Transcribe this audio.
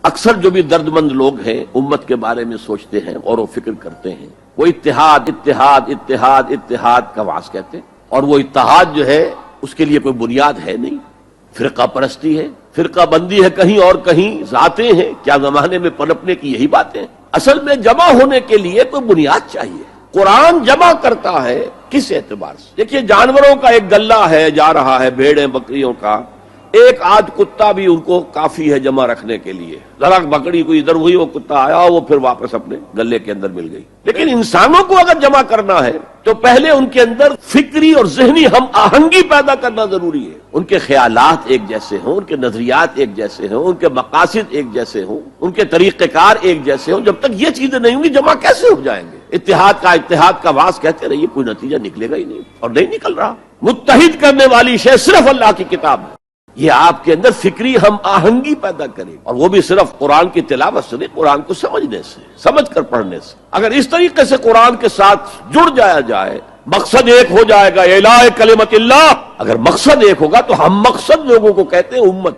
اکثر جو بھی دردمند لوگ ہیں امت کے بارے میں سوچتے ہیں اور وہ فکر کرتے ہیں، وہ اتحاد اتحاد اتحاد اتحاد کا واس کہتے ہیں، اور وہ اتحاد جو ہے اس کے لیے کوئی بنیاد ہے نہیں، فرقہ پرستی ہے، فرقہ بندی ہے، کہیں اور کہیں ذاتیں ہیں، کیا زمانے میں پنپنے کی یہی باتیں ہیں۔ اصل میں جمع ہونے کے لیے کوئی بنیاد چاہیے۔ قرآن جمع کرتا ہے کس اعتبار سے؟ دیکھیے، جانوروں کا ایک گلہ ہے جا رہا ہے، بھیڑیں بکریوں کا، ایک آدھ کتا بھی ان کو کافی ہے جمع رکھنے کے لیے، ذرا بکری کو ادھر ہوئی، وہ کتا آیا، وہ پھر واپس اپنے گلے کے اندر مل گئی۔ لیکن انسانوں کو اگر جمع کرنا ہے تو پہلے ان کے اندر فکری اور ذہنی ہم آہنگی پیدا کرنا ضروری ہے، ان کے خیالات ایک جیسے ہوں، ان کے نظریات ایک جیسے ہوں، ان کے مقاصد ایک جیسے ہوں، ان کے طریقہ کار ایک جیسے ہوں۔ جب تک یہ چیزیں نہیں ہوں گی جمع کیسے ہو جائیں گے؟ اتحاد کا واس کہتے رہیے، کوئی نتیجہ نکلے گا ہی نہیں، اور نہیں نکل رہا۔ متحد کرنے والی شے صرف اللہ کی کتاب ہے، یہ آپ کے اندر فکری ہم آہنگی پیدا کرے، اور وہ بھی صرف قرآن کی تلاوت سے نہیں، قرآن کو سمجھنے سے، سمجھ کر پڑھنے سے۔ اگر اس طریقے سے قرآن کے ساتھ جڑ جایا جائے، مقصد ایک ہو جائے گا، اعلاء کلمت اللہ۔ اگر مقصد ایک ہوگا تو ہم مقصد لوگوں کو کہتے ہیں امت۔